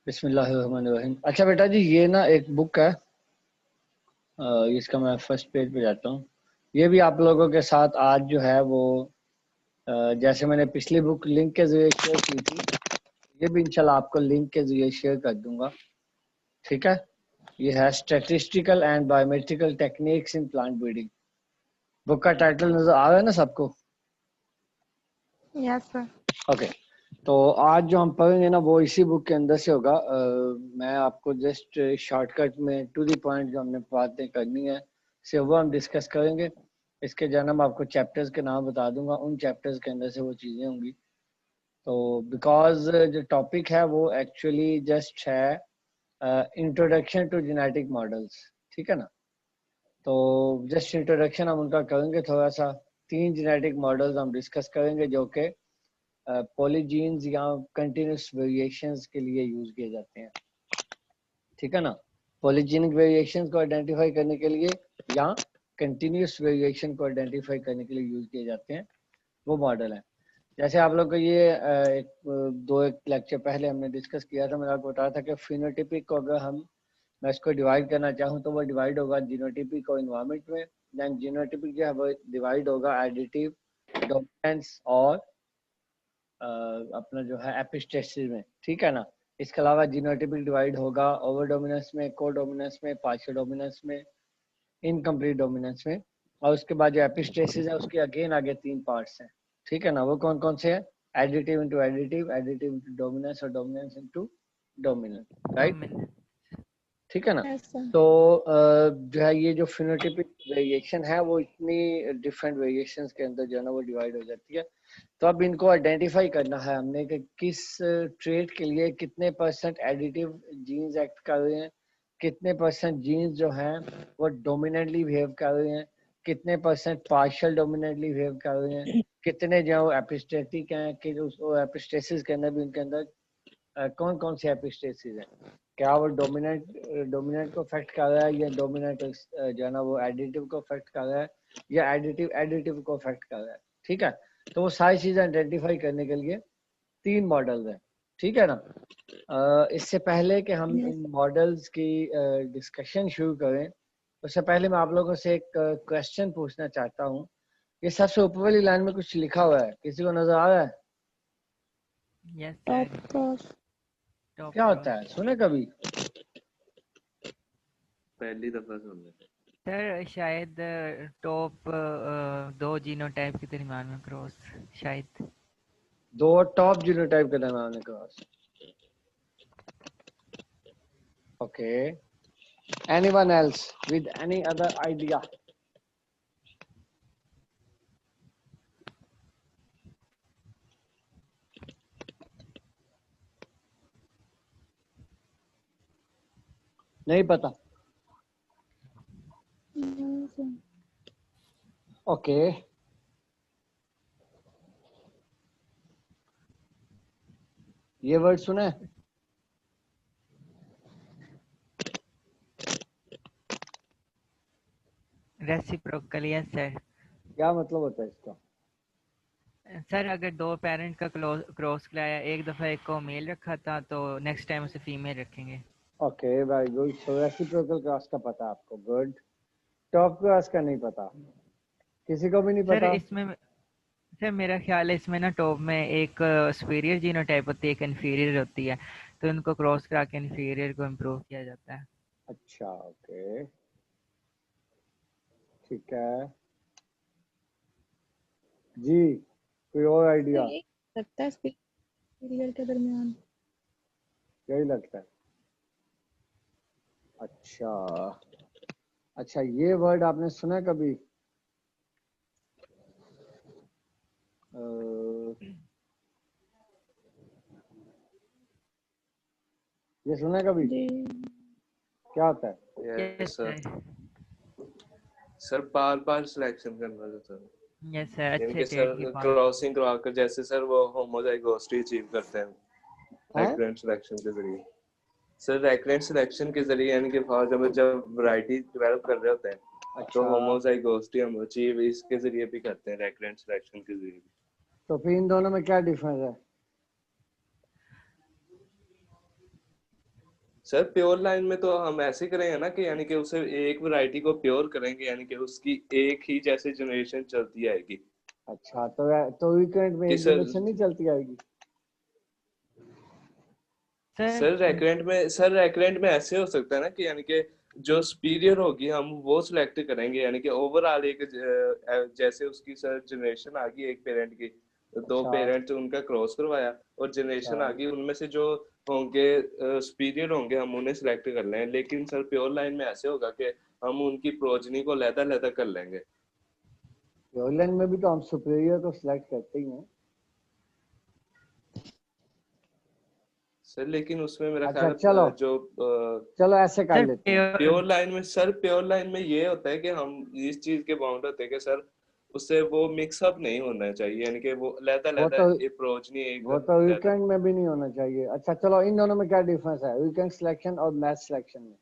बिस्मिल्लाहिर्रहमानिर्रहीम। अच्छा बेटा जी, ये ना एक बुक है, इसका मैं फर्स्ट पेज पे जाता हूँ। ये भी आप लोगों के साथ आज जो है वो जैसे मैंने पिछली बुक लिंक के जरिए शेयर की थी, ये भी इंशाल्लाह आपको लिंक के जरिए शेयर कर दूंगा। ठीक है, ये है statistical and biometrical techniques in plant breeding. Book का टाइटल नजर आ रहा है ना सबको? Yes sir. ओके, तो आज जो हम पढ़ेंगे ना वो इसी बुक के अंदर से होगा। मैं आपको जस्ट शॉर्टकट में टू द पॉइंट जो हमने बातें करनी है से वो हम डिस्कस करेंगे। इसके जन्म आपको चैप्टर्स के नाम बता दूंगा, उन चैप्टर्स के अंदर से वो चीज़ें होंगी। तो बिकॉज जो टॉपिक है वो एक्चुअली जस्ट है इंट्रोडक्शन टू जेनेटिक मॉडल्स। ठीक है ना, तो जस्ट इंट्रोडक्शन हम उनका करेंगे थोड़ा सा। 3 जेनेटिक मॉडल्स हम डिस्कस करेंगे जो कि पॉलीजीन्स या कंटिन्यूस वेरिएशंस के लिए यूज किए जाते हैं। ठीक है ना, पॉलीजेनिक वेरिएशंस को आइडेंटिफाई करने के लिए या कंटिन्यूस वेरिएशन को आइडेंटिफाई करने के लिए यूज किए जाते हैं, वो मॉडल है। जैसे आप लोग को ये एक लेक्चर पहले हमने डिस्कस किया था, मैंने आपको बताया था कि फिनोटिपिक को अगर मैं इसको डिवाइड करना चाहूँ तो वो डिवाइड होगा जीनोटिपिक और इन्वायरमेंट में। देन जीनोटिपिक जो है वो डिवाइड होगा एडिटिव, डोमिनेंस और अपना जो है एपिस्टेसिस में। ठीक है ना, इसके अलावा जीनोटिपिक डिवाइड होगा ओवर डोमिनेंस में, को डोमिनेंस में, पार्शियल डोमिनेंस में, इनकम्प्लीट डोमिनेंस में। और उसके बाद जो एपिस्टेसिस है उसके अगेन आगे 3 पार्ट्स हैं। ठीक है ना, वो कौन कौन से हैं? Additive into additive, additive into dominance और डोमिनेंस इंटू डोमिनेंस। राइट, ठीक है ना। Yes sir. तो जो है ये जो फिनोटिपिक वेरिएशन है वो इतनी डिफरेंट वेरिएशंस के अंदर जो है ना वो डिवाइड हो जाती है। तो अब इनको आइडेंटिफाई करना है हमने कि किस ट्रेट के लिए कितने परसेंट एडिटिव जीन्स एक्ट कर रहे हैं, कितने परसेंट जीन्स जो हैं वो डोमिनेंटली बिहेव कर रहे हैं, कितने परसेंट पार्शियल डोमिनेंटली बिहेव कर रहे हैं, कितने जो एपिस्टेटिक हैं कि उस एपिस्टेसिस के अंदर भी उनके अंदर कौन कौन से एपिस्टेसिस हैं। क्या वो डोमिनेंट को अफेक्ट कर रहा है या डोमिनेंट जो है ना वो एडिटिव को अफेक्ट कर रहा है या एडिटिव एडिटिव को अफेक्ट कर रहा है। ठीक है, तो वो सारी चीजें आइडेंटिफाई करने के लिए 3 मॉडल्स हैं। ठीक है ना, इससे पहले कि हम इन मॉडल्स की डिस्कशन शुरू करें, उससे पहले मैं आप लोगों से एक क्वेश्चन पूछना चाहता हूँ। ये सबसे ऊपर वाली लाइन में कुछ लिखा हुआ है, किसी को नजर आ रहा है? Yes top sir. Cross. Top क्या होता क्रॉस है, सुने कभी? पहली दफा सुन रहे सर, शायद टॉप 2 जीनोटाइप के दरमियान में क्रॉस शायद। 2 टॉप जीनोटाइप के दरमियान cross. Okay, anyone else with any other idea? नहीं पता? ओके, ये वर्ड सुना है? Reciprocal, yes sir. क्या मतलब होता है इसका? सर, अगर 2 पेरेंट का क्रॉस कराया, एक दफ़ा एक को मेल रखा था तो नेक्स्ट टाइम उसे फीमेल रखेंगे। Okay, very good. So reciprocal cross का पता आपको, गुड। टॉप क्रॉस का नहीं पता, किसी को भी नहीं सर पता? इसमें सर मेरा ख्याल है इसमें ना टॉप में एक सुपीरियर जीनोटाइप होती है, एक इन्फीरियर होती है, तो इनको क्रॉस करा के इन्फीरियर को इम्प्रूव किया जाता है। अच्छा, ओके, ठीक है जी। कोई और आइडिया? एक लगता है पीरियड के दरमियान। यही लगता है। अच्छा अच्छा, ये वर्ड आपने सुना है कभी? ये सुना है कभी? जी। क्या होता है? हैं। Yes sir sir. सर बार बार सिलेक्शन करना था सर, यस सर, यानी अच्छे कि ट्रेड की सर बात। क्रॉसिंग करवा कर, जैसे सर वो होमोजाइगोसिटी अचीव करते हैं हैं? रैकरेंट सिलेक्शन के जरिए। सर रैकरेंट सिलेक्शन के जरिए यानी कि फॉर एग्जांपल जब वैरायटी डेवलप कर रहे होते हैं तो अच्छा, होमोजाइगोसिटी हम अचीव इसके जरिए भी करते हैं, रैकरेंट सिलेक्शन के जरिए भी। तो फिर इन दोनों में क्या डिफरेंस है? सर प्योर लाइन में तो हम ऐसे करेंगे ना कि यानी कि उसे एक वैरायटी को प्योर करेंगे, यानी कि उसकी एक ही जैसे जनरेशन चलती आएगी। अच्छा, तो वीकेंड में कि एक जनरेशन नहीं चलती आएगी? सर रैकरेंट में ऐसे हो सकता है ना कि यानी कि जो सुपीरियर होगी हम वो सिलेक्ट करेंगे, यानी कि ओवरऑल एक जैसे उसकी सर जनरेशन आ गई एक पेरेंट की, दो अच्छा पेरेंट उनका क्रॉस करवाया और अच्छा जनरेशन आ गई, उनमें से जो होंगे सुपीरियर होंगे हम उन्हें सिलेक्ट कर लें। लेकिन सर प्योर लाइन में ऐसे होगा कि हम उनकी प्रोजनी को लहदा कर लेंगे। प्योरलैंड में भी तो हम सुपीरियर को सिलेक्ट करते ही हैं। सर लेकिन उसमें मेरा अच्छा ख्याल चलो, है जो चलो ऐसे कर लेते हैं। प्योर लाइन में ये होता है कि हम इस चीज के बाउंड होते हैं कि सर उससे वो मिक्स अप नहीं होना चाहिए, यानी कि वो वो लहदा तो अप्रोच नहीं एक वो तो लहदा। वीकेंड में भी नहीं होना चाहिए। अच्छा चलो, इन दोनों में क्या डिफरेंस है, वीकेंड सिलेक्शन और मैच सिलेक्शन में?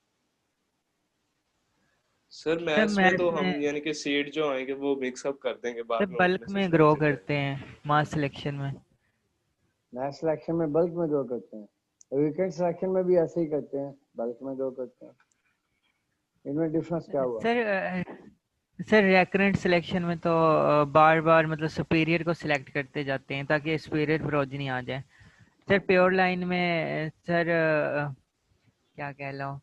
सर सर मैथ्स में मैथ तो हम में यानी कि सीड जो आएंगे वो मिक्स अप कर देंगे, सर बाद में बल्क उनमें से में ग्रो सिलेक्शन करते करेंगे। हैं, मास सिलेक्शन में। मैच सिलेक्शन में बल्क में दो करते हैं, वीकेंड सिलेक्शन में भी ऐसे ही करते हैं, बल्क में दो करते हैं। इनमें डिफरेंस क्या हुआ? सर रैकरेंट सिलेक्शन में तो बार बार मतलब सुपीरियर को सिलेक्ट करते जाते हैं ताकि सुपीरियर प्रोजनी आ जाए। सर प्योर लाइन में सर क्या कह लो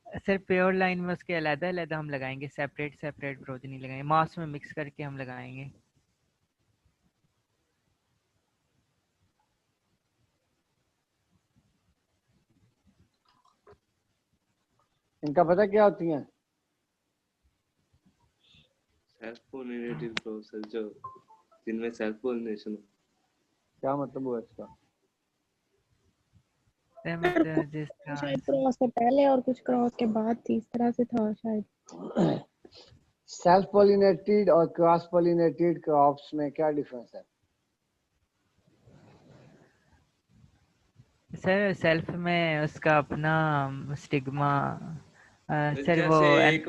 सर, प्योर लाइन में उसके अलग अलग हम लगाएंगे, सेपरेट सेपरेट प्रोजनी लगाएंगे, मास में मिक्स करके हम लगाएंगे। इनका पता क्या होती है? सेल्फ पोलिनेटेड प्रोसेस जो जिनमें सेल्फ पोलिनेशन। क्या मतलब हुआ इसका? सर सर मतलब जिस कुछ तरह शायद क्रॉस से पहले और कुछ क्रॉस के बाद थी, इस तरह से था शायद। सेल्फ पोलिनेटेड और क्रॉस पोलिनेटेड क्रॉप्स में क्या डिफरेंस है? सर सेल्फ में उसका अपना स्टिग्मा सर वो जैसे एक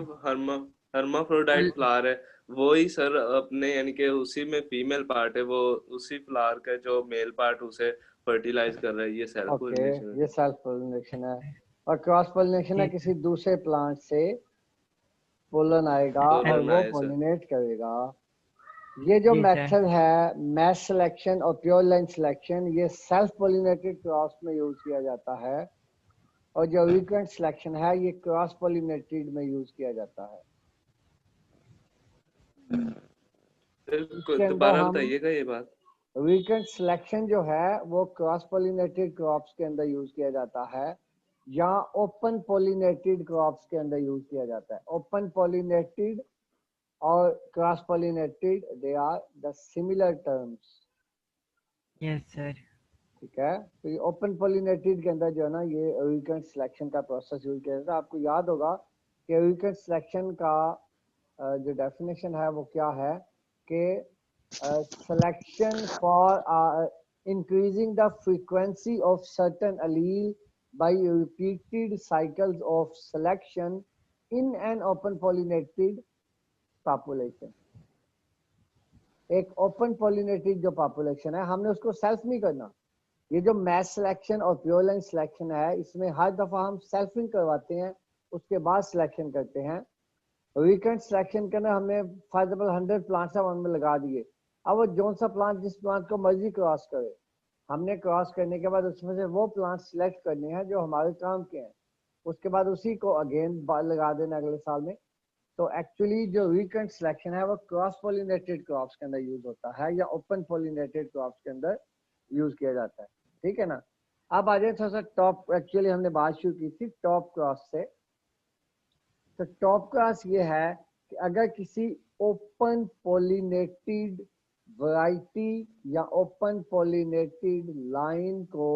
हर्माफ्रोडाइट फ्लावर है, वो ही सर अपने यानी कि उसी में फीमेल पार्ट है, वो उसी फ्लावर का जो मेल पार्ट उसे फर्टिलाइज कर रहा है, ये सेल्फ ओके, पोलिनेशन है। ये सेल्फ पोलिनेशन है। और क्रॉस पोलिनेशन है, जी किसी दूसरे प्लांट से पोलन आएगा और पोलन वो आए सर। पोलिनेट करेगा। ये जो जी सर। मेथड है मैच सिलेक्शन और प्योर लाइन सिलेक्शन, ये सेल्फ पोलिनेटेड क्रॉस में यूज किया जाता है, और जो वीकेंड सिलेक्शन है ये क्रॉस पोलिनेटेड में यूज किया जाता है। इसके अंदर दोबारा हम बताइएगा ये बात। वीकेंड सिलेक्शन जो है वो क्रॉस पोलिनेटेड क्रॉप्स के अंदर यूज किया जाता है, या ओपन पोलिनेटेड क्रॉप्स के अंदर यूज किया जाता है। ओपन पोलिनेटेड और cross pollinated, they are the similar terms. Yes sir. ठीक है, तो ये ओपन पोलिनेटेड के अंदर जो है ना ये वीकेंड सिलेक्शन का प्रोसेस यूज किया जाता है। आपको याद होगा कि वीकेंड सिलेक्शन का जो डेफिनेशन है वो क्या है कि selection for increasing the frequency of certain allele by repeated cycles of selection in an open pollinated population। एक ओपन पोलिनेटेड जो पॉपुलेशन है, हमने उसको सेल्फ नहीं करना। ये जो मैच सिलेक्शन और प्योर लाइन सिलेक्शन है, इसमें हर दफा हम सेल्फिंग करवाते हैं, उसके बाद सिलेक्शन करते हैं। वीकेंड सिलेक्शन के अंदर हमने फॉर एग्जाम्पल 100 प्लांट्स हम उनमें लगा दिए, अब वो जौन सा प्लांट जिस प्लांट को मर्जी क्रॉस करे, हमने क्रॉस करने के बाद उसमें से वो प्लांट सिलेक्ट करने हैं जो हमारे काम के हैं, उसके बाद उसी को अगेन लगा देना अगले साल में। तो एक्चुअली जो वीकेंड सिलेक्शन है वो क्रॉस पोलिनेटेड क्रॉप्स के अंदर यूज होता है या ओपन पोलिनेटेड क्रॉप्स के अंदर यूज किया जाता है। ठीक है ना। अब आ जाए थोड़ा सा टॉप, एक्चुअली हमने बात शुरू की थी टॉप क्रॉस से। तो टॉप क्रॉस ये है कि अगर किसी ओपन पोलिनेटेड वैरायटी या ओपन पोलिनेटेड लाइन को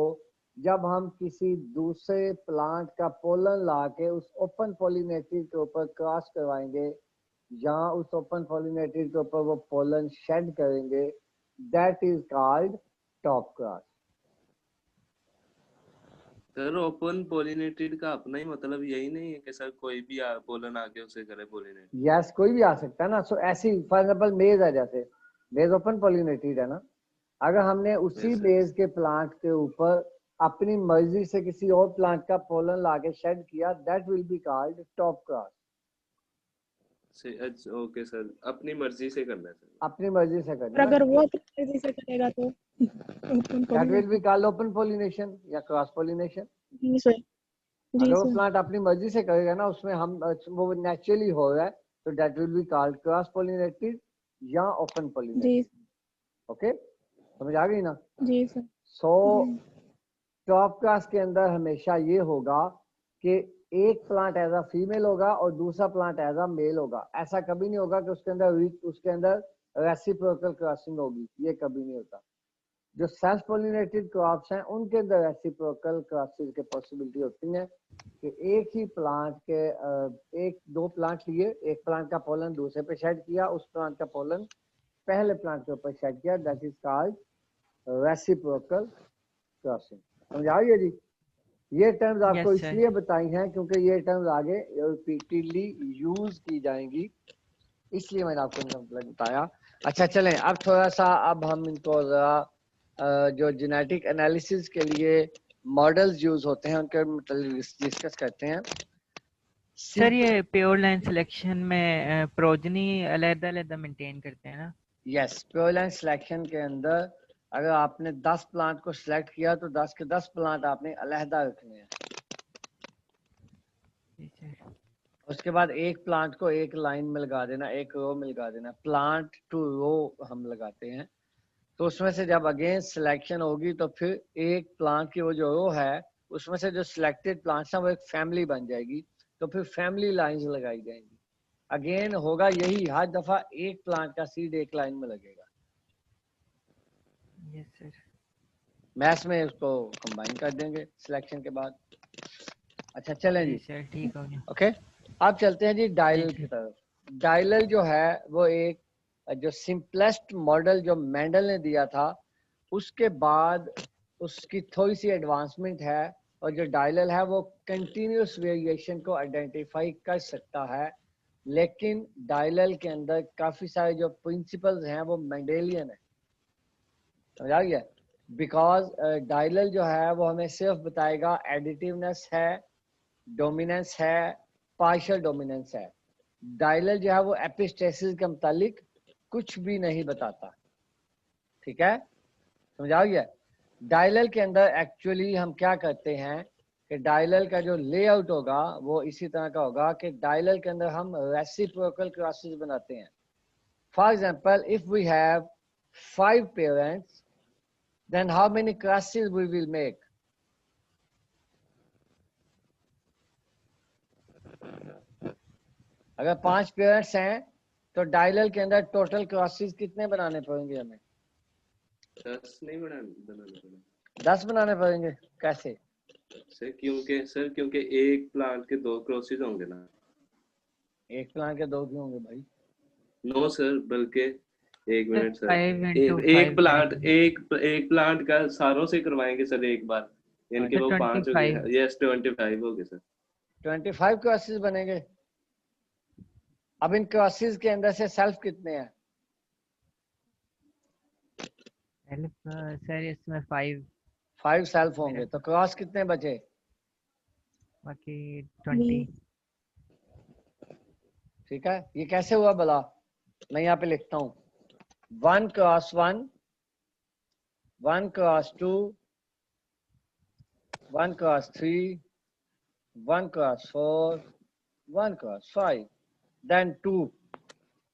जब हम किसी दूसरे प्लांट का पोलन ला के उस ओपन पोलिनेटेड के ऊपर क्रॉस करवाएंगे या उस ओपन पोलिनेटेड के ऊपर वो पोलन शेड करेंगे, that is called top cross. Sir open pollinated का अपना ही मतलब यही नहीं है कि सर कोई भी पोलन आके उसे करे पोलिनेट? यस, कोई भी आ सकता है ना। सो ऐसी फॉर एग्जाम्पल मेज है, जैसे मेज ओपन पोलिनेटेड है ना, अगर हमने उसी Yes, sir. मेज के प्लांट के ऊपर अपनी मर्जी से किसी और प्लांट का पोलन लाके शेड किया, that will be called top cross. Okay sir, अपनी मर्जी से करना है सर। अपनी मर्जी से और करना, अगर वो अपनी मर्जी से करेगा तो open that will be pollination. Called open pollination या क्रॉस पॉलिनेशन। जी सर, जी अगर वो सर, प्लांट अपनी मर्जी से करेगा ना, उसमें हम वो नेचुरली हो रहा है, तो that will be called cross pollinated या ओपन पॉलिनेटेड। जी ओके, समझ आ गई ना? जी सर, सो जी टॉप क्लास के अंदर हमेशा ये होगा कि एक प्लांट एज अ फीमेल होगा और दूसरा प्लांट एज अ मेल होगा। ऐसा कभी नहीं होगा कि उसके अंदर रेसिप्रोकल क्रॉसिंग होगी, ये कभी नहीं होता। जो सेल्फ पॉलिनेटेड क्रॉप्स हैं उनके अंदर रेसिप्रोकल क्रॉसिंग की पॉसिबिलिटी होती है कि एक ही प्लांट के एक दो प्लांट लिए, एक प्लांट का पोलन दूसरे पे शेड किया, उस प्लांट का पोलन पहले प्लांट के ऊपर शेड किया, that is called reciprocal crossing. समझ आ गया जी? ये टर्म्स आपको यस सर। इसलिए बताई हैं क्योंकि ये टर्म्स आगे रिपीटेडली यूज की जाएंगी, इसलिए मैंने आपको इनका मतलब बताया। अच्छा चलें, अब थोड़ा सा अब हम इनको जरा जो जेनेटिक एनालिसिस के लिए मॉडल्स यूज होते हैं उनके मतलब डिस्कस करते हैं। सर ये प्योर लाइन सिलेक्शन में प्रोजनी अलग-अलग मेंटेन करते हैं ना? यस, प्योर लाइन सिलेक्शन के अंदर अगर आपने 10 प्लांट को सिलेक्ट किया तो 10 के 10 प्लांट आपने अलहदा रखने हैं। जी सर। उसके बाद एक प्लांट को एक लाइन में लगा देना, एक रो में लगा देना। प्लांट टू रो हम लगाते हैं, तो उसमें से जब अगेन सिलेक्शन होगी तो फिर एक प्लांट की वो जो रो है उसमें से जो सिलेक्टेड प्लांट्स हैं वो एक फैमिली बन जाएगी, तो फिर फैमिली लाइंस लगाई जाएंगी। अगेन होगा यही, हर दफा एक प्लांट का सीड एक लाइन में लगेगा। Yes sir. मैथ्स में उसको कंबाइन कर देंगे सिलेक्शन के बाद। अच्छा चलें जी जी, सर, ठीक हो गया। ओके। अब चलते हैं जी डायलल जी की सर। तरफ। डायलल जो है वो एक जो सिंपलेस्ट मॉडल जो मेंडल ने दिया था, उसके बाद उसकी थोड़ी सी एडवांसमेंट है, और जो डायलल है वो कंटिन्यूस वेरिएशन को आइडेंटिफाई कर सकता है, लेकिन डायलल के अंदर काफी सारे जो प्रिंसिपल्स हैं वो मेंडेलियन है। समझ आ गया? बिकॉज डायलल जो है वो हमें सिर्फ बताएगा एडिटिवनेस है, डोमिनेंस है, पार्शियल डोमिनेंस है। डायलल जो है वो एपिस्टेसिस के मुतालिक कुछ भी नहीं बताता। ठीक है, समझ आ गया? डायलल के अंदर एक्चुअली हम क्या करते हैं कि डायलल का जो लेआउट होगा वो इसी तरह का होगा कि डायलल के अंदर हम रेसिप्रोकल क्रॉसेस बनाते हैं। For example, if we have 5 parents, then how many crosses we will make? अगर 5 पेरेंट्स हैं तो डायलल के अंदर टोटल क्रॉसेस कितने बनाने पड़ेंगे हमें? 10 नहीं बनाने पड़ेंगे। 10 बनाने पड़ेंगे। कैसे सर? क्योंकि एक प्लांट के 2 क्रॉसेस होंगे ना। एक प्लांट के 2 क्यों होंगे भाई? नो सर, बल्कि एक मिनट सर, 5 into एक 5 प्लांट करेंगे एक प्लांट का सारों से करवाएंगे सर एक बार, यानी कि तो वो 5 हो गए। 25। यस 25 हो गए सर। 25 क्रॉसेस बनेंगे। अब इन क्रॉसेस के अंदर से सेल्फ कितने हैं? सर इसमें 5 5 सेल्फ होंगे, तो क्रॉस कितने बचे? बाकी जी 20। ठीक है, ये कैसे हुआ भला? मैं यहाँ पे लिखता हूँ 1 cross 1, 1 cross 2, 1 cross 3, 1 cross 4, 1 cross 5, then 2,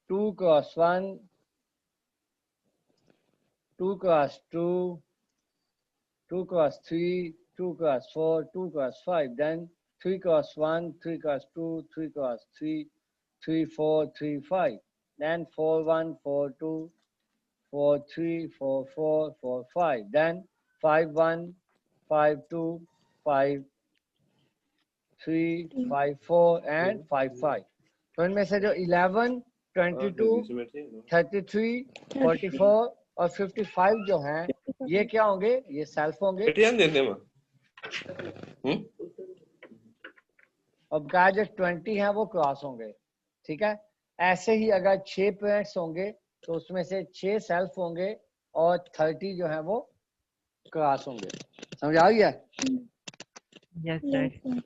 2 cross 1, 2 cross 2, 2 cross 3, 2 cross 4, 2 cross 5, then 3 cross 1, 3 cross 2, 3 cross 3, 3, 4, 3, 5, then 4, 1, 4, 2, 4, 3, 4, 4, 4, 5, then 5, 1, 5, 2, 5, 3, 5, 4 and 5, 5. तो इनमें से जो 11, 22, 33, 44 और 55 जो हैं, ये क्या होंगे? ये सेल्फ होंगे। और का जो 20 है वो क्रॉस होंगे। ठीक है, ऐसे ही अगर 6 पेरेंट्स होंगे तो उसमें से 6 सेल्फ होंगे और 30 जो है वो क्रॉस होंगे। समझ आ गया? Yes Yes, sir. sir.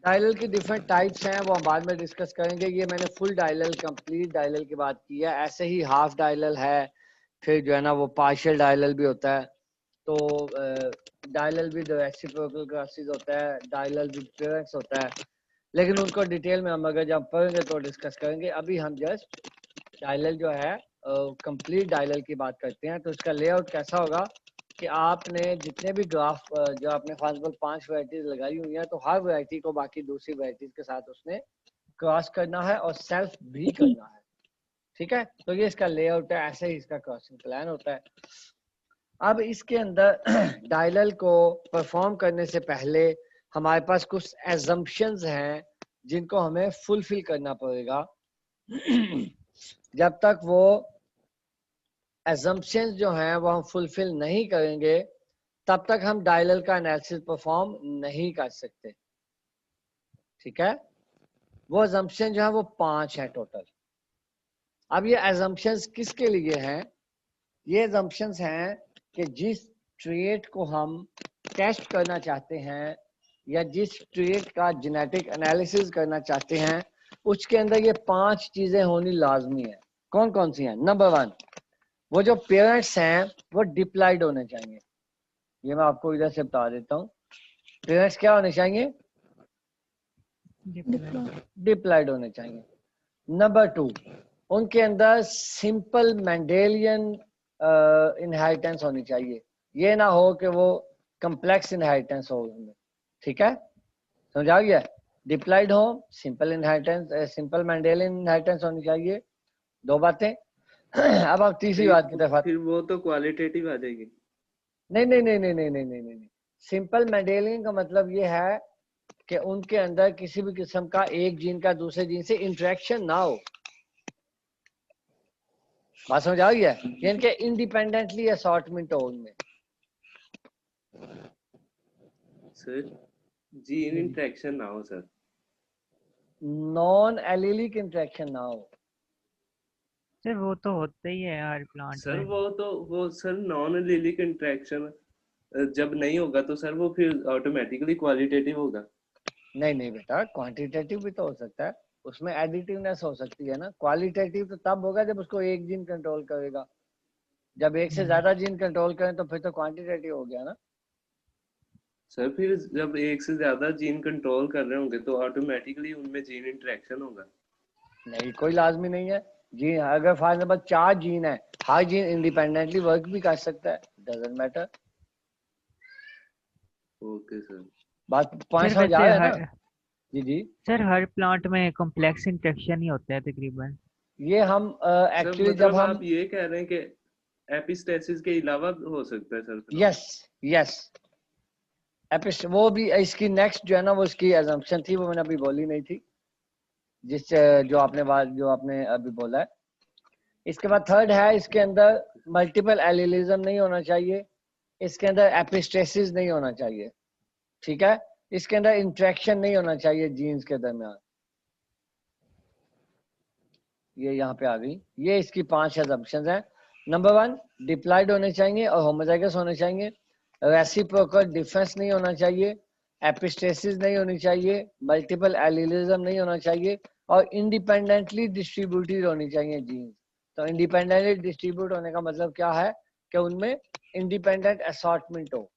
डायलल की डिफरेंट टाइप्स हैं, वो हम बाद में डिस्कस करेंगे। ये मैंने फुल डायलल, कंप्लीट डायलल की बात की है। ऐसे ही हाफ डायलल है, फिर जो है ना वो पार्शियल डायलल भी होता है। तो डायलल विद रेसिप्रोकल क्रॉसेस होता है, डायलल विद पेरेंट्स होता है, लेकिन उनको डिटेल में हम अगर जब पढ़ेंगे तो डिस्कस करेंगे। अभी हम जस्ट डायलल जो है कंप्लीट डायलल की बात करते हैं। तो इसका लेआउट कैसा होगा कि आपने जितने भी ग्राफ जो आपने फॉर एग्जांपल 5 वैरायटीज लगाई हुई हैं, तो हर वैरायटी को बाकी दूसरी वैरायटीज के साथ उसने क्रॉस करना है और सेल्फ भी करना है। ठीक है, तो ये इसका लेआउट है, ऐसे ही इसका क्रॉसिंग प्लान होता है। अब इसके अंदर डायलल को परफॉर्म करने से पहले हमारे पास कुछ एजम्पशंस हैं जिनको हमें फुलफिल करना पड़ेगा। जब तक वो एजम्पशंस जो हैं वो हम फुलफिल नहीं करेंगे, तब तक हम डायलल का एनालिसिस परफॉर्म नहीं कर सकते। ठीक है, वो एजम्पशन जो है वो 5 है टोटल। अब ये एजम्पशंस किसके लिए हैं? ये एजम्पशंस हैं कि जिस ट्रेट को हम टेस्ट करना चाहते हैं या जिस ट्रेट का जेनेटिक एनालिसिस करना चाहते हैं, उसके अंदर ये 5 चीजें होनी लाजमी है। कौन कौन सी हैं? नंबर 1, वो जो पेरेंट्स हैं वो डिप्लॉयड होने चाहिए। ये मैं आपको इधर से बता देता हूँ। पेरेंट्स क्या होने चाहिए? डिप्लॉयड होने चाहिए। नंबर 2, उनके अंदर सिंपल मेंडेलियन इनहेरिटेंस होनी चाहिए। ये ना हो कि वो कम्प्लेक्स इनहेरिटेंस हो उनमें। ठीक है, समझा गया? डिप्लॉयड हो, simple inheritance, simple Mendelian inheritance होनी चाहिए। 2 बातें। अब आप तीसरी बात की तरफ आते। फिर वो तो क्वालिटेटिव आ जाएगी। नहीं नहीं नहीं नहीं नहीं नहीं नहीं नहीं, सिंपल मेंडेलियन का मतलब ये है कि उनके अंदर किसी भी किस्म का एक जीन का दूसरे जीन से इंटरेक्शन ना हो। बात समझ आ गई है? यानी कि इंडिपेंडेंटली असॉर्टमेंट हो उनमें। सर जीन इंटरेक्शन ना हो सर। नॉन एलिलिक इंटरेक्शन ना हो। सर वो तो होता ही है हर प्लांट सर में। वो सर नॉन एलिलिक इंटरेक्शन जब नहीं होगा तो सर वो फिर ऑटोमेटिकली क्वालिटेटिव होगा। नहीं नहीं बेटा, क्वांटिटेटिव भी तो हो सकता है, उसमें एडिटिवनेस हो सकती है ना। क्वालिटेटिव तो तब होगा जब उसको एक जीन कंट्रोल करेगा। जब एक से ज्यादा जीन कंट्रोल करें तो फिर तो क्वांटिटेटिव हो गया ना। सर फिर जब एक से ज्यादा जीन कंट्रोल कर रहे होंगे तो ऑटोमेटिकली उनमें जीन इंटरेक्शन होगा। नहीं, कोई लाजमी नहीं है। जी, अगर फॉर एग्जाम्पल 4 जीन है, हर जीन इंडिपेंडेंटली वर्क भी कर सकता है, डजंट मैटर। Okay sir. बात पॉइंट सर समझ आ वैसे रहा है ना? हर जी जी। सर हर प्लांट में कॉम्प्लेक्स इंटरेक्शन ही होता है तकरीबन। ये हम सर एक्चुअली जब मतलब हम आप ये कह रहे हैं कि एपिस्टेसिस के अलावा हो सकता है सर? यस यस, वो भी इसकी नेक्स्ट जो है ना वो इसकी एजम्पशन थी, वो मैंने अभी बोली नहीं थी, जिस जो आपने अभी बोला है। इसके बाद थर्ड है, इसके अंदर मल्टीपल एलिलिज्म नहीं होना चाहिए, इसके अंदर एपिस्टेसिस नहीं होना चाहिए। ठीक है, इसके अंदर इंटरेक्शन नहीं होना चाहिए जीन्स के दरमियान। ये यहाँ पे आ गई। ये इसकी 5 एजम्पशंस हैं। नंबर 1, डिप्लॉयड होने चाहिए और होमोजाइगस होने चाहिए। रेसिप्रोकल डिफरेंस नहीं होना चाहिए, एपिस्टेसिस नहीं होनी चाहिए, मल्टीपल एलिलिज्म नहीं होना चाहिए, और इंडिपेंडेंटली डिस्ट्रीब्यूटेड होनी चाहिए जीन्स। तो इंडिपेंडेंटली डिस्ट्रीब्यूट होने का मतलब क्या है कि उनमें इंडिपेंडेंट असॉर्टमेंट हो।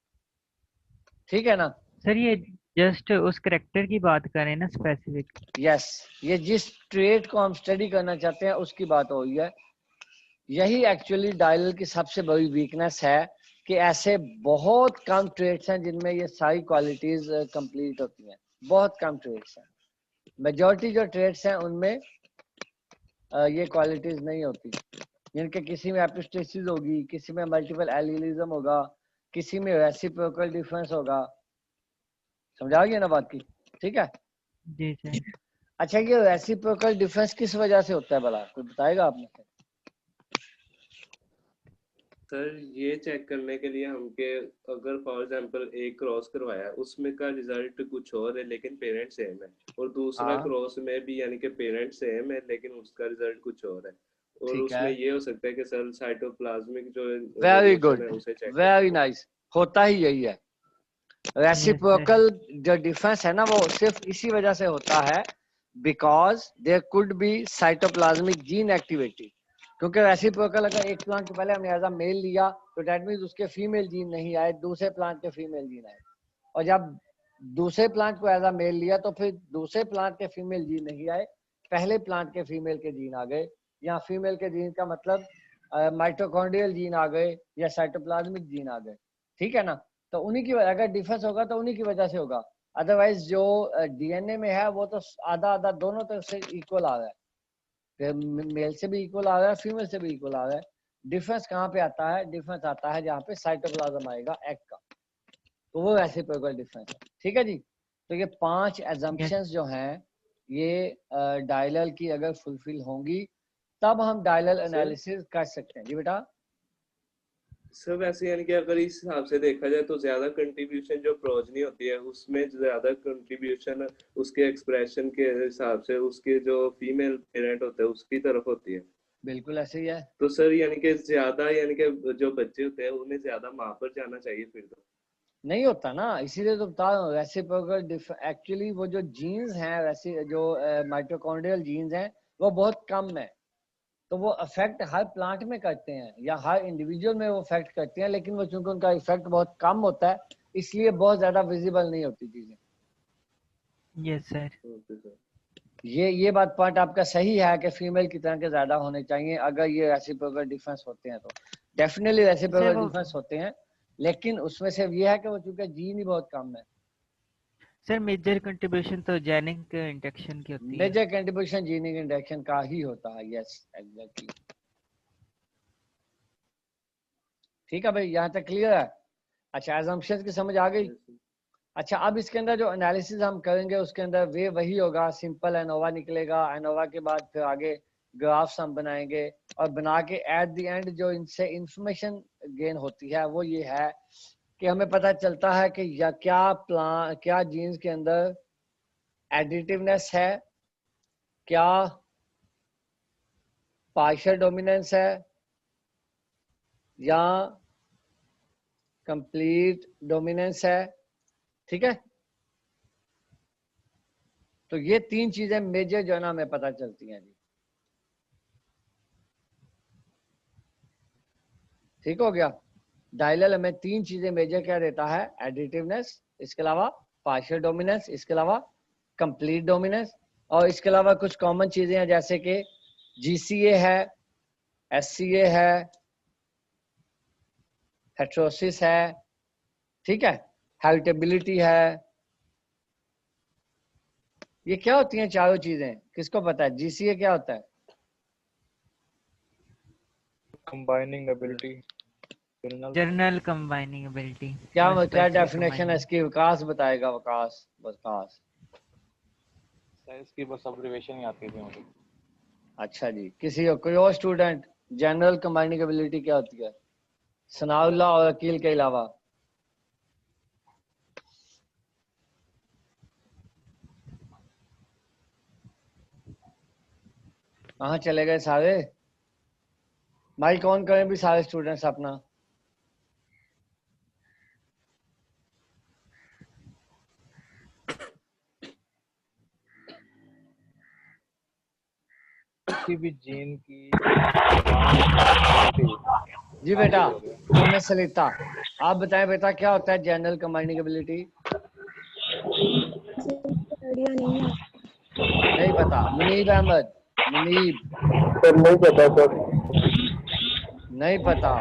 ठीक है ना? सर ये जस्ट उस करेक्टर की बात करें ना स्पेसिफिक। यस, ये जिस ट्रेट को हम स्टडी करना चाहते हैं उसकी बात हो रही है। यही एक्चुअली डायलल की सबसे बड़ी वीकनेस है कि ऐसे बहुत कम ट्रेड्स हैं जिनमें ये सारी क्वालिटीज कंप्लीट होती हैं। बहुत कम ट्रेड्स हैं, मेजॉरिटी जो ट्रेड्स हैं उनमें ये क्वालिटीज नहीं होती। जिनके किसी में एपिस्टेसिस होगी, किसी में मल्टीपल एलिलिज्म होगा, किसी में रेसिप्रोकल डिफरेंस होगा। समझा गया ना बात की? ठीक है। जी सर। अच्छा, ये रेसिप्रोकल डिफरेंस किस वजह से होता है भला, कोई बताएगा आपने? सर ये चेक करने के लिए हम के अगर फॉर एग्जांपल एक क्रॉस करवाया उसमें का रिजल्ट कुछ और है लेकिन पेरेंट सेम है, और दूसरा हाँ, क्रॉस में भी यानी कि पेरेंट सेम है लेकिन उसका रिजल्ट कुछ और है, और ठीक है, उसमें ये हो सकता है कि सर साइटोप्लाज्मिक जो वेरी वेरिएशन गुड, है उसे चेक वेरी करना होगा। नाइस, होता ही यही है। रेसिप्रोकल जो डिफरेंस है ना वो सिर्फ इसी वजह से होता है because there could be cytoplasmic gene activity, क्योंकि रेसिप्रोकल अगर एक प्लांट के पहले हमने एज अ मेल लिया तो दैट मींस उसके फीमेल जीन नहीं आए, दूसरे प्लांट के फीमेल जीन आए, और जब दूसरे प्लांट को एज अ मेल लिया तो फिर दूसरे प्लांट के फीमेल जीन नहीं आए, पहले प्लांट के फीमेल के जीन आ गए। यहाँ फीमेल के जीन का मतलब माइटोकॉन्ड्रियल जीन आ गए या साइटोप्लाज्मिक जीन आ गए, ठीक है ना। तो उन्हीं की वजह, अगर डिफरेंस होगा तो उन्हीं की वजह से होगा, अदरवाइज जो डीएनए में है वो तो आधा आधा दोनों तरफ से इक्वल आ रहा है, मेल से भी इक्वल आ रहा है, फीमेल से भी इक्वल आ रहा है। डिफरेंस कहाँ पे आता है? डिफरेंस आता है जहाँ पे साइटोप्लाज्म आएगा एग का, तो वो रेसिप्रोकल डिफरेंस है, ठीक है जी। तो ये 5 एजम्पशंस जो हैं ये डायलल की अगर फुलफिल होंगी तब हम डायलल एनालिसिस कर सकते हैं। जी बेटा। सर वैसे यानी कि अगर इस हिसाब से देखा जाए तो ज्यादा कंट्रीब्यूशन जो प्रोजनी होती है उसमें ज्यादा कंट्रीब्यूशन उसके एक्सप्रेशन के हिसाब से उसके जो फीमेल पेरेंट होते हैं उसकी तरफ होती है। बिल्कुल ऐसे ही है। तो सर यानी कि ज्यादा यानी कि जो बच्चे होते हैं उन्हें ज्यादा माँ पर जाना चाहिए फिर तो नहीं होता ना, इसीलिए तो बता रहा हूँ रेसिप्रोकल एक्चुअली वो जो जीन्स हैं वैसे जो माइटोकॉन्ड्रियल जीन्स हैं वो बहुत कम है, तो वो अफेक्ट हर प्लांट में करते हैं या हर इंडिविजुअल में वो अफेक्ट करते हैं, लेकिन वो चूंकि उनका इफेक्ट बहुत कम होता है इसलिए बहुत ज्यादा विजिबल नहीं होती चीजें। Yes sir. ये बात पॉइंट आपका सही है कि फीमेल की तरह के ज्यादा होने चाहिए अगर ये रेसिप्रोकल डिफरेंस होते हैं तो डेफिनेटली रेसिप्रोकल डिफरेंस होते हैं, लेकिन उसमें से ये है कि वो चूंकि जीन ही बहुत कम है। सर मेजर कंट्रीब्यूशन तो जेनिक इंडक्शन की होती है। मेजर कंट्रीब्यूशन जीनिक इंडक्शन का ही होता है। Yes exactly. ठीक है भाई, यहाँ तक क्लियर है? अच्छा एजम्पशंस की समझ आ गई। अच्छा अब इसके अंदर जो एनालिसिस हम करेंगे उसके अंदर वे वही होगा, सिंपल एनोवा निकलेगा, एनोवा के बाद फिर आगे ग्राफ्स हम बनाएंगे और बना के एट द एंड जो इनसे इंफॉर्मेशन गेन होती है वो ये है कि हमें पता चलता है कि या क्या जीन्स के अंदर एडिटिवनेस है, क्या पार्शियल डोमिनेंस है या कंप्लीट डोमिनेंस है, ठीक है। तो ये 3 चीजें मेजर जो है ना हमें पता चलती हैं जी। ठीक हो गया। डायलल हमें 3 चीजें मेजर क्या देता है? एडिटिवनेस, इसके अलावा पार्शियल डोमिनेंस, इसके अलावा कंप्लीट डोमिनेंस, और इसके अलावा कुछ कॉमन चीजें हैं जैसे कि जीसीए है, एससीए है, हेट्रोसिस है, ठीक है, हेरिटेबिलिटी है। ये क्या होती हैं चारों चीजें? किसको पता है जीसीए क्या होता है? Combining ability, journal combining ability. क्या डेफिनेशन है इसकी? विकास बताएगा, विकास। इसकी बस ऑब्जर्वेशन ही आती थी मुझे। अच्छा जी, कोई और स्टूडेंट जनरल कंबाइनिंग एबिलिटी क्या होती है सनाउल्लाह और अकील के अलावा? कहाँ चले गए सारे? माइक ऑन करें भी सारे स्टूडेंट्स अपना। किसी भी जीन की जी बेटा सलिता, आप बताएं बेटा क्या होता है जनरल कंबाइनिंग एबिलिटी? आइडिया नहीं है। नहीं पता? मुनीब अहमद, मुनीब सर नहीं पता सर। नहीं पता।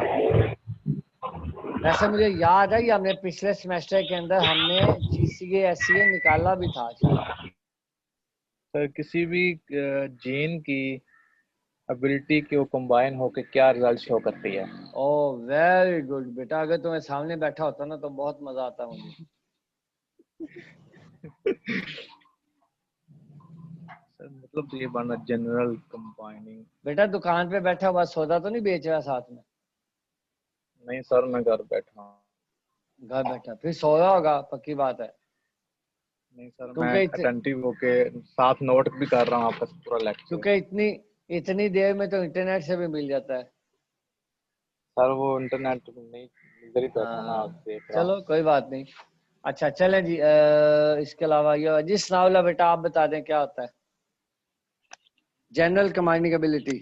वैसे मुझे याद है कि हमने पिछले सेमेस्टर के अंदर हमने जीसीए एससीए निकाला भी था शायद। सर किसी भी जीन की एबिलिटी के वो कंबाइन होकर क्या रिजल्ट शो करती है? ओह वेरी गुड बेटा, अगर तुम्हें सामने बैठा होता ना तो बहुत मजा आता मुझे। सर मतलब तो ये बना जनरल कंबाइनिंग। बेटा दुकान पे बैठा हुआ सौदा तो नहीं बेच रहा साथ में? नहीं सर मैं घर बैठा हूँ। घर बैठा फिर सो रहा होगा, पक्की बात है। नहीं सर मैं क्योंकि अटेंटिव होके साथ नोट भी कर रहा हूँ आपका पूरा लेक्चर। क्योंकि इतनी देर में तो इंटरनेट से भी मिल जाता है। सर वो इंटरनेट नहीं इधर ही बैठा ना, हाँ, आप देख रहा हूँ। चलो कोई बात नहीं। अच्छा चलें जी, इसके अलावा ये जिस नावला बेटा आप बता दें क्या होता है जनरल कमांडिंग एबिलिटी।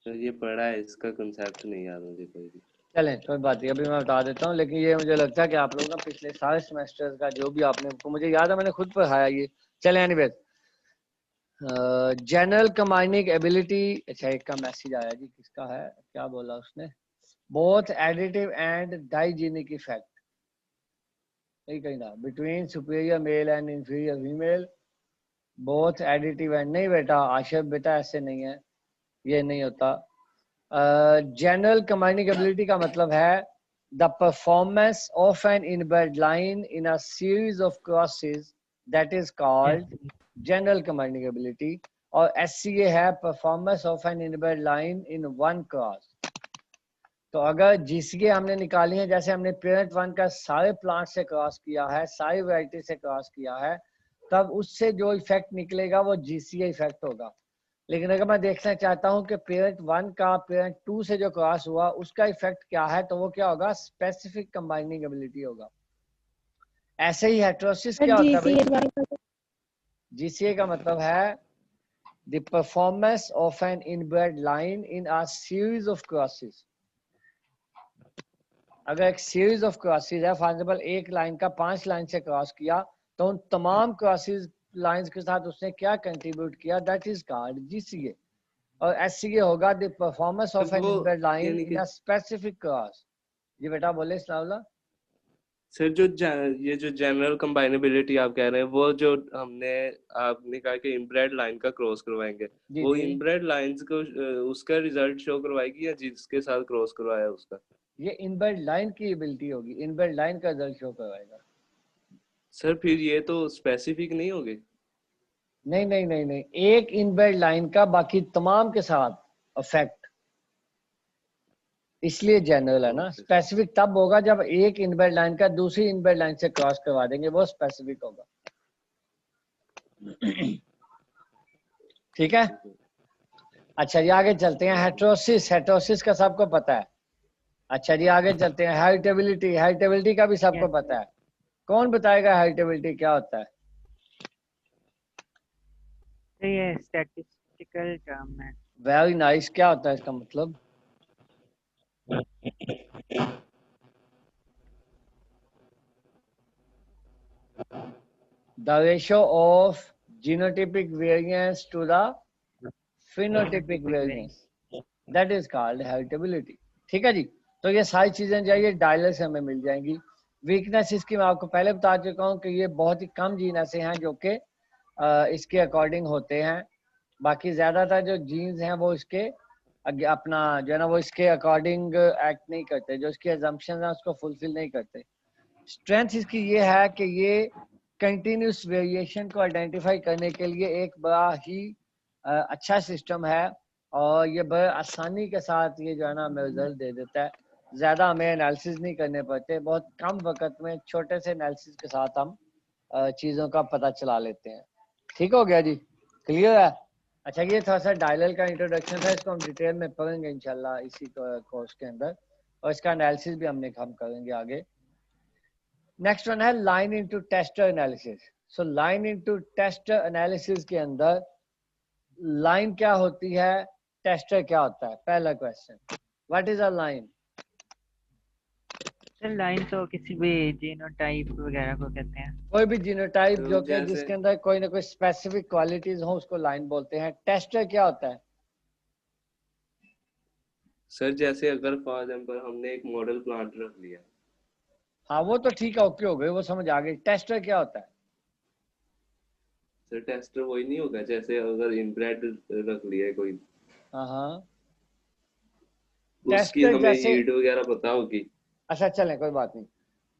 तो ये पढ़ा है, इसका कंसेप्ट नहीं याद मुझे कोई भी। चलें कोई बात नहीं, अभी मैं बता देता हूँ, लेकिन ये मुझे लगता है कि आप लोग ना पिछले सारे सेमेस्टर का जो भी आपने, मुझे याद है मैंने खुद पढ़ाया ये। चलें एनीवेज, जनरल कमांडिंग एबिलिटी। अच्छा एक का मैसेज आया जी, किसका है, क्या बोला उसने, बोथ एडिटिव एंड डाइजीनिक इफेक्ट, यही कहीं ना, between superior male and inferior female, both additive and, नहीं बेटा आशिफ बेटा ऐसे नहीं है, ये नहीं होता। जनरल कमांडिंग एबिलिटी का मतलब है the performance of N inbuilt line in a series of crosses that is called general commanding ability, और SCA है performance of N inbuilt line in one cross. तो अगर GCA हमने निकाली है, जैसे हमने पेरेंट वन का सारे प्लांट से क्रॉस किया है, सारी वैरायटी से क्रॉस किया है, तब उससे जो इफेक्ट निकलेगा वो GCA इफेक्ट होगा। लेकिन अगर मैं देखना चाहता हूं कि पेरेंट वन का पेरेंट टू से जो क्रॉस हुआ उसका इफेक्ट क्या है, तो वो क्या होगा, स्पेसिफिक कंबाइनिंग एबिलिटी होगा। ऐसे ही हेटेरोसिस क्या होता है भाई, GCA का मतलब है the performance of an inbred line in a series of crosses. अगर एक सीरीज ऑफ क्रॉसेस है, फॉर एग्जांपल एक लाइन का 5 लाइन से क्रॉस किया, तो उन तमाम क्रॉसेस लाइंस के साथ उसने क्या कंट्रीब्यूट किया, दैट इज कॉल्ड GCA। और SCA होगा द परफॉर्मेंस ऑफ एन वो इनबिल्ट लाइन यानी इन कि अ स्पेसिफिक क्रॉस। जी बेटा बोले इस्लाम। सर ये जो जनरल कंबाइनेबिलिटी आप कह रहे हैं, वो जो आपने कहा कि इनब्रेड लाइन का क्रॉस करवाएंगे, जी वो जी, इनब्रेड लाइंस को उसका रिजल्ट शो करवाएगी या जिसके साथ क्रॉस करवाया उसका? ये इनबिल्ट लाइन की एबिलिटी होगी, इनबिल्ट लाइन का रिजल्ट शो करवाएगा। सर फिर ये तो स्पेसिफिक नहीं होगी। नहीं नहीं नहीं नहीं, एक इनबिल्ट लाइन का बाकी तमाम के साथ इफेक्ट, इसलिए जनरल है ना। Okay sir. स्पेसिफिक तब होगा जब एक इनबिल्ट लाइन का दूसरी इनबिल्ट लाइन से क्रॉस करवा देंगे, वो स्पेसिफिक होगा। ठीक है, अच्छा जी आगे चलते हैं। हेटेरोसिस, हेटेरोसिस का सबको पता है। अच्छा जी आगे चलते हैं। हेरिटेबिलिटी, हेरिटेबिलिटी का भी सबको पता है। कौन बताएगा हेरिटेबिलिटी क्या होता है? तो ये स्टैटिस्टिकल टर्म है। वेरी नाइस, क्या होता है इसका मतलब? The ratio of genotypic variance to the phenotypic variance, that is called heritability। ठीक है जी, तो ये सारी चीजें जो है ये डायलर से हमें मिल जाएंगी। वीकनेस इसकी मैं आपको पहले बता चुका हूँ कि ये बहुत ही कम जीन ऐसे हैं जो कि इसके अकॉर्डिंग होते हैं। बाकी ज्यादातर जो जीन्स हैं वो इसके अपना जो है ना वो इसके अकॉर्डिंग एक्ट नहीं करते, जो इसके अजम्पशन है उसको फुलफिल नहीं करते। स्ट्रेंथ इसकी ये है कि ये कंटिन्यूस वेरिएशन को आइडेंटिफाई करने के लिए एक बड़ा ही अच्छा सिस्टम है, और ये बड़े आसानी के साथ ये जो है ना हमें रिजल्ट दे देता है। ज़्यादा हमें एनालिसिस नहीं करने पड़ते, बहुत कम वक्त में छोटे से एनालिसिस के साथ हम चीज़ों का पता चला लेते हैं। ठीक हो गया जी, क्लियर है? अच्छा ये थोड़ा सा डायलर का इंट्रोडक्शन था, इसको हम डिटेल में पढ़ेंगे इंशाल्लाह इसी कोर्स के अंदर, और इसका एनालिसिस भी हम करेंगे आगे। नेक्स्ट वन है line into tester analysis. So line into tester analysis के अंदर लाइन क्या होती है, टेस्टर क्या होता है? पहला question, what is a line? Sir line तो किसी भी जीनोटाइप वगैरह को कहते हैं। कोई भी जीनोटाइप तो जो कि जैसे जिसके अंदर कोई ना कोई स्पेसिफिक क्वालिटीज हो उसको लाइन बोलते हैं। टेस्टर क्या होता है? सर जैसे अगर फॉर एग्जांपल हमने एक मॉडल प्लांट रख लिया, हाँ वो तो ठीक है, ओके हो गई, वो समझ आ गई। टेस्टर क्या होता है? सर टेस्टर वही नहीं होगा जैसे अगर इनब्रेड रख लिया है कोई, हाँ हाँ, उसकी टेस्टर हमें जैसे, हीट वगैरह पता होगी। अच्छा चलें कोई बात नहीं।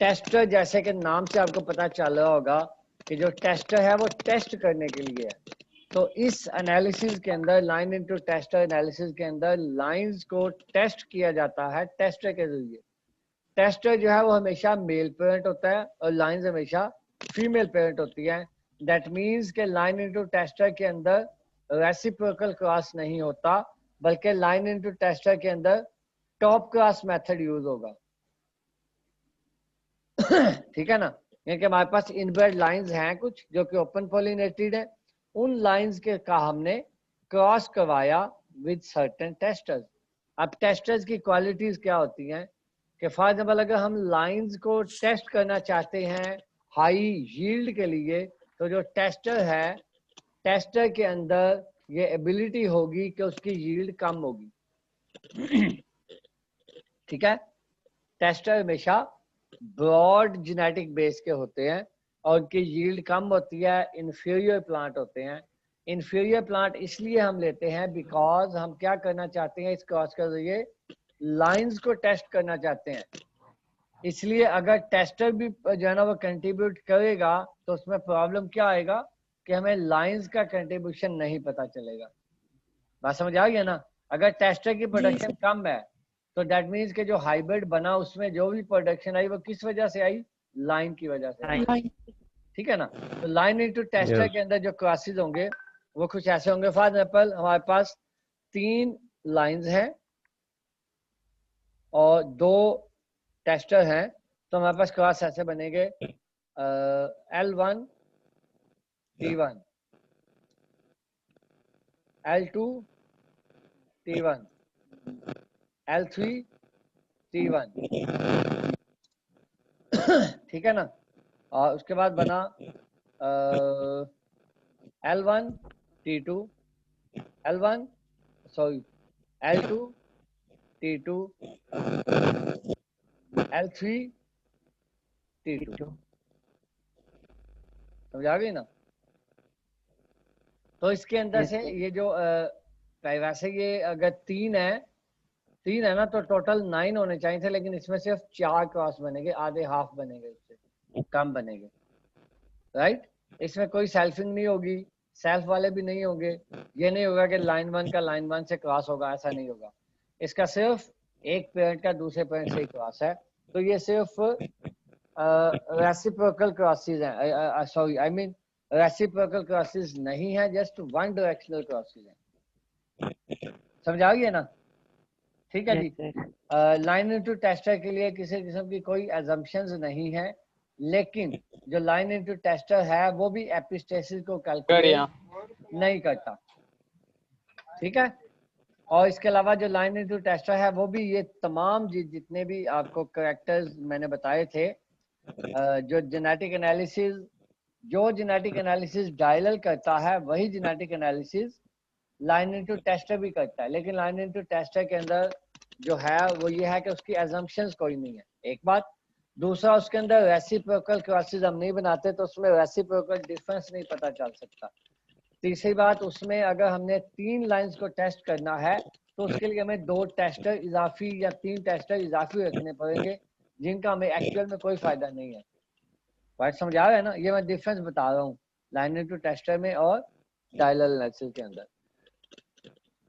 टेस्टर जैसे कि नाम से आपको पता चल रहा होगा कि जो टेस्टर है वो टेस्ट करने के लिए है। तो इस एनालिसिस के अंदर, लाइन इनटू टेस्टर एनालिसिस के अंदर लाइंस को टेस्ट किया जाता है टेस्टर के जरिए। टेस्टर जो है वो हमेशा मेल पेरेंट होता है और लाइंस हमेशा फीमेल पेरेंट होती है। दैट मीन्स के लाइन इनटू टेस्टर के अंदर रेसिप्रोकल क्रॉस नहीं होता, बल्कि लाइन इनटू टेस्टर के अंदर टॉप क्लास मेथड यूज होगा। ठीक है ना, क्योंकि हमारे पास इनबर्ड लाइंस हैं कुछ जो कि ओपन पॉलिनेटेड है, उन लाइंस के का हमने क्रॉस करवाया विद सर्टेन टेस्टर्स। अब टेस्टर्स की क्वालिटीज क्या होती हैं कि फॉर एग्जाम्पल अगर हम लाइंस को टेस्ट करना चाहते हैं हाई यील्ड के लिए, तो जो टेस्टर है, टेस्टर के अंदर ये एबिलिटी होगी कि उसकी यील्ड कम होगी। ठीक है, टेस्टर हमेशा ब्रॉड जेनेटिक बेस के होते हैं और उनकी यील्ड कम होती है, इन्फीरियर प्लांट होते हैं। इन्फीरियर प्लांट इसलिए हम लेते हैं बिकॉज हम क्या करना चाहते हैं, इस क्रॉस के जरिए लाइंस को टेस्ट करना चाहते हैं। इसलिए अगर टेस्टर भी जो है ना वो कंट्रीब्यूट करेगा तो उसमें प्रॉब्लम क्या आएगा कि हमें लाइंस का कंट्रीब्यूशन नहीं पता चलेगा। बात समझ आ गई ना? अगर टेस्टर की प्रोडक्शन कम है तो दैट मीन्स कि जो हाइब्रिड बना उसमें जो भी प्रोडक्शन आई वो किस वजह से आई, लाइन की वजह से आई। ठीक है ना, तो लाइन इनटू टेस्टर के अंदर जो क्रॉसेस होंगे वो कुछ ऐसे होंगे। फॉर एग्जाम्पल हमारे पास 3 लाइंस हैं और 2 टेस्टर हैं, तो हमारे पास क्रॉस ऐसे बनेंगे L1 T1, L2 T1, L3 T1। ठीक है ना, और उसके बाद बना L1 T2, L1 sorry L2 T2, L3 T2। समझ आ गई ना? तो इसके अंदर से ये जो वैसे ये अगर 3 है ना तो टोटल 9 होने चाहिए थे, लेकिन इसमें सिर्फ 4 क्रॉस बनेंगे, आधे हाफ बनेंगे, उससे कम बनेंगे। राइट, इसमें कोई सेल्फिंग नहीं होगी, सेल्फ वाले भी नहीं होंगे। ये नहीं होगा कि लाइन 1 का लाइन 1 से क्रॉस होगा, ऐसा नहीं होगा। इसका सिर्फ एक पेरेंट का दूसरे पेरेंट से ही क्रॉस है। तो ये सिर्फ रेसिप्रोकल क्रॉसेस हैं, sorry I mean reciprocal crosses नहीं है, जस्ट वन डायरेक्शनल क्रॉसेस हैं। समझ आ गई ना? ठीक है जी। लाइन इनटू टेस्टर के लिए किसी किस्म की कोई एजम्पशंस नहीं है, लेकिन जो लाइन इनटू टेस्टर है वो भी एपिस्टेसिस को कैलकुलेट नहीं करता। ठीक है, और इसके अलावा जो लाइन इनटू टेस्टर है वो भी ये तमाम जितने भी आपको कैरेक्टर्स मैंने बताए थे, जो जेनेटिक एनालिसिस डायलल करता है वही genetic analysis line into tester भी करता है। लेकिन लाइन इनटू टेस्टर के अंदर जो है वो ये है कि उसकी एजम्पशंस कोई नहीं है, एक बात। दूसरा, उसके अंदर रेसिप्रोकल क्रॉसेस हम नहीं बनाते तो उसमें रेसिप्रोकल डिफरेंस नहीं पता चल सकता। तीसरी बात, उसमें अगर हमने 3 लाइंस को टेस्ट करना है तो उसके लिए हमें 2 टेस्टर इजाफी या 3 टेस्टर इजाफी रखने पड़ेंगे, जिनका हमें एक्चुअल में कोई फायदा नहीं है। बात समझ आ रहा है ना? ये मैं डिफरेंस बता रहा हूँ लाइन इनटू टेस्टर में और डायलल एनालिसिस के अंदर।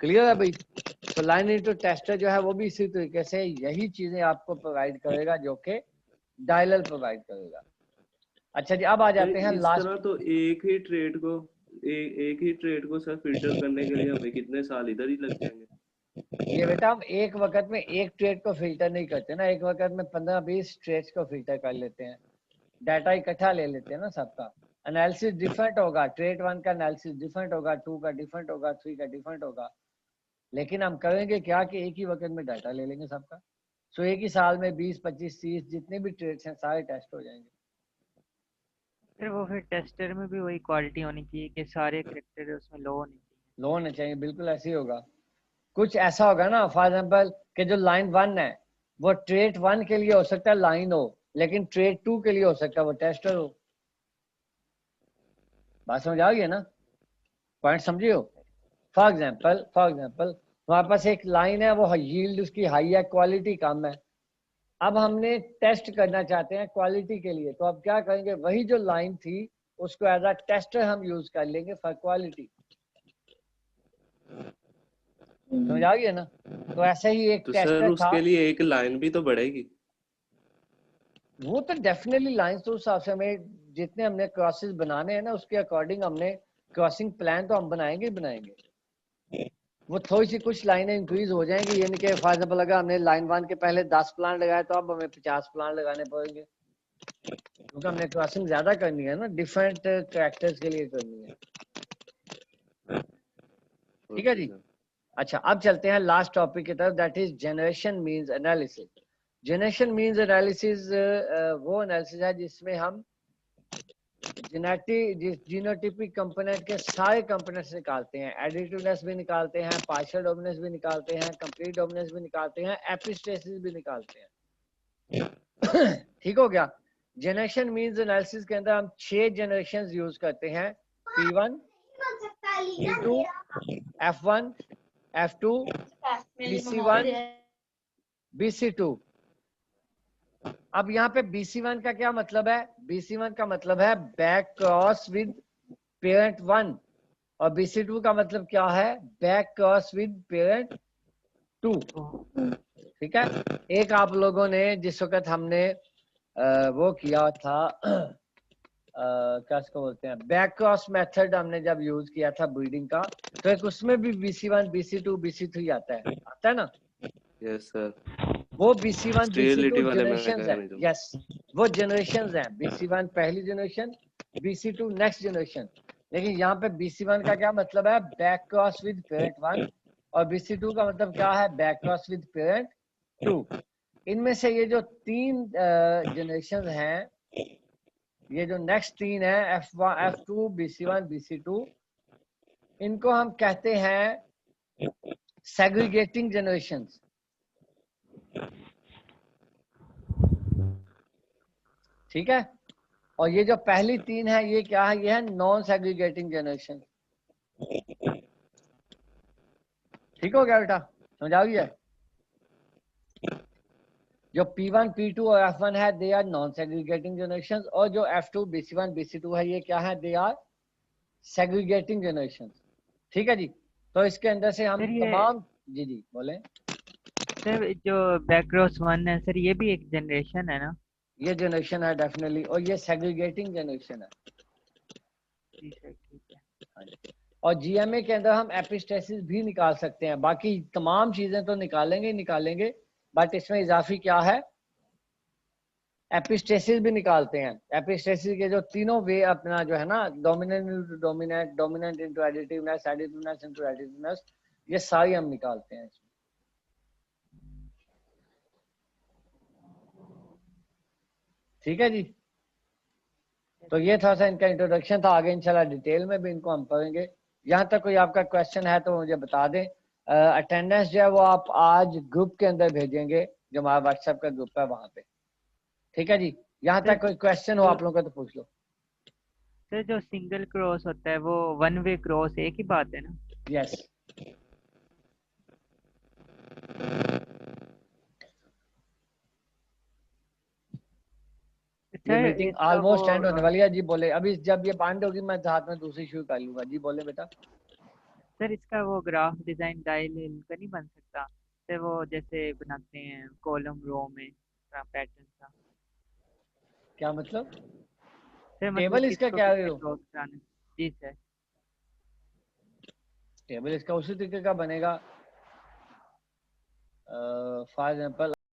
क्लियर है भाई? तो लाइन इनटू टेस्टर जो है वो भी इसी तरीके से यही चीजें आपको प्रोवाइड करेगा जो कि डायलल प्रोवाइड करेगा। अच्छा जी, अब आ जाते हैं लास्ट। तो एक ही ट्रेड को सर फिल्टर करने के लिए हमें कितने साल इधर ही लग जाएंगे? ये बेटा हम एक वक्त में एक ट्रेड को फिल्टर नहीं करते ना, एक वक्त में 15-20 ट्रेड्स को फिल्टर कर लेते हैं, डाटा इकट्ठा ले लेते हैं ना सबका। एनालिसिस डिफरेंट होगा, ट्रेड 1 का एनालिसिस डिफरेंट होगा, 2 का डिफरेंट होगा, 3 का डिफरेंट होगा, लेकिन हम करेंगे क्या कि एक ही वक्त में डाटा ले लेंगे सबका। सो एक ही साल में 20, 25, 30 जितने भी ट्रेड्स हैं सारे टेस्ट हो जाएंगे। फिर वो फिर टेस्टर में भी वही क्वालिटी होनी चाहिए कि सारे कैरेक्टर उसमें लो होने चाहिए। लो होने चाहिए, बिल्कुल ऐसे ही होगा। कुछ ऐसा होगा ना, फॉर एग्जाम्पल कि जो लाइन 1 है वो ट्रेड 1 के लिए हो सकता है लाइन हो, लेकिन ट्रेड 2 के लिए हो सकता है वो टेस्टर हो। बात समझ आ गई है ना? पॉइंट समझियो। फॉर एग्जाम्पल हमारे पास एक लाइन है, वो यील्ड उसकी हाई है, क्वालिटी कम है। अब हमने टेस्ट करना चाहते हैं क्वालिटी के लिए, तो अब क्या करेंगे, वही जो लाइन थी उसको एज अ टेस्टर हम यूज कर लेंगे फॉर क्वालिटी। समझ आ गई ना? तो ऐसे ही एक तो टेस्टर सर था, उसके लिए एक लाइन भी तो बढ़ेगी। वो तो डेफिनेटली लाइंस तो उस हिसाब से हमें जितने हमने क्रॉसेस बनाने हैं ना उसके अकॉर्डिंग हमने क्रॉसिंग प्लान तो हम बनाएंगे ही बनाएंगे। वो थोड़ी सी कुछ लाइनें इंक्रीज हो जाएंगी, यानी कि फॉर एग्जाम्पल अगर हमने लाइन 1 के पहले 10 प्लांट लगाए तो अब हमें 50 प्लांट लगाने पड़ेंगे, क्योंकि हमने क्रॉसिंग ज्यादा करनी है ना, डिफरेंट कैरेक्टर्स के लिए करनी है। ठीक है जी। अच्छा, अब चलते हैं लास्ट टॉपिक की तरफ, that is generation means analysis. Generation means analysis वो एनालिसिस है जिसमें हम जीनोटिपिक कंपोनेंट के सारे कंपोनेंट्स निकालते हैं, एडिटिवनेस भी निकालते हैं, पार्शियल डोमिनेंस भी निकालते हैं, कंप्लीट डोमिनेंस भी निकालते हैं, एपिस्टेसिस भी निकालते हैं। ठीक हो गया। जनरेशन मीन्स एनालिसिस के अंदर हम 6 जनरेशन यूज करते हैं, P1, P2, F1, F2, BC1, BC2। अब यहाँ पे BC1 का क्या मतलब है? BC1 का मतलब है बैक क्रॉस विद पेरेंट 1, और BC2 का मतलब क्या है? Back cross with parent 2। ठीक है। एक आप लोगों ने जिस वक्त हमने वो किया था क्या इसको बोलते हैं, बैक क्रॉस मेथड हमने जब यूज किया था ब्रीडिंग का, तो एक उसमें भी BC1, BC2, BC3 आता है ना? Yes sir. वो BC1, स्टेरिलिटी BC2 वाले जनरेशंस हैं। मैकेनिज्म। यस, वो जनरेशंस हैं। BC1 पहली जनरेशन, BC2 नेक्स्ट जनरेशन। लेकिन यहाँ पे BC1 का क्या मतलब है? बैक क्रॉस विद पेरेंट 1, और BC2 का मतलब क्या है? Back cross with parent 2। इनमें से ये जो 3 जनरेशन हैं, ये जो नेक्स्ट 3 है F1, F2, BC1, BC2, इनको हम कहते हैं सेग्रीगेटिंग जनरेशंस। ठीक है। और ये जो पहली 3 है, ये क्या है? ये है नॉन सेग्रीगेटिंग जनरेशन। ठीक हो गया बेटा? समझ आ गया? जो P1, P2 और F1 है, they are non segregating generation, और जो F2, BC1, BC2 है, ये क्या है? They are segregating generation. ठीक है जी। तो इसके अंदर से हम तमाम, जी जी बोले सर, जो बैकक्रॉस 1 है सर, ये भी एक जनरेशन है ना? ये जनरेशन है डेफिनेटली, और ये सेग्रीगेटिंग जनरेशन है। जी सर, ठीक है। और GMA के अंदर हम एपिस्टेसिस भी निकाल सकते हैं, बाकी तमाम चीजें तो निकालेंगे ही निकालेंगे, बट इसमें इजाफी क्या है? एपिस्टेसिस भी निकालते हैं। एपिस्टेसिस के जो तीनों वे अपना जो है ना, dominant into dominant, dominant into additiveness, additiveness into additiveness, ये सारी हम निकालते हैं इसमें। ठीक है जी। तो ये था सा इनका इंट्रोडक्शन था, आगे इंशाल्लाह डिटेल में भी इनको हम पढ़ेंगे। यहाँ तक कोई आपका क्वेश्चन है तो मुझे बता दें। अटेंडेंस जो है वो आप आज ग्रुप के अंदर भेजेंगे, जो हमारा व्हाट्सएप का ग्रुप है वहां पे। ठीक है जी। यहाँ तक कोई क्वेश्चन हो आप लोगों का तो पूछ लो। सर, जो सिंगल क्रॉस होता है वो 1 वे क्रॉस एक ही बात है ना? यस। ये सर, मीटिंग इसका ऑलमोस्ट वो एंड होने वाली है जी। बोले अभी जब ये बांध होगी मैं साथ में दूसरी शुरू कर लूंगा जी। बोले बेटा। सर, इसका वो ग्राफ डिजाइन डायल का नहीं बन सकता सर? वो जैसे बनाते हैं कॉलम रो में पैटर्न का। क्या मतलब? सर मतलब टेबल इसका किसको क्या किससे है? क्रॉस कराना? जी सर। टेबल इसका उसी तरीके का बनेगा। For example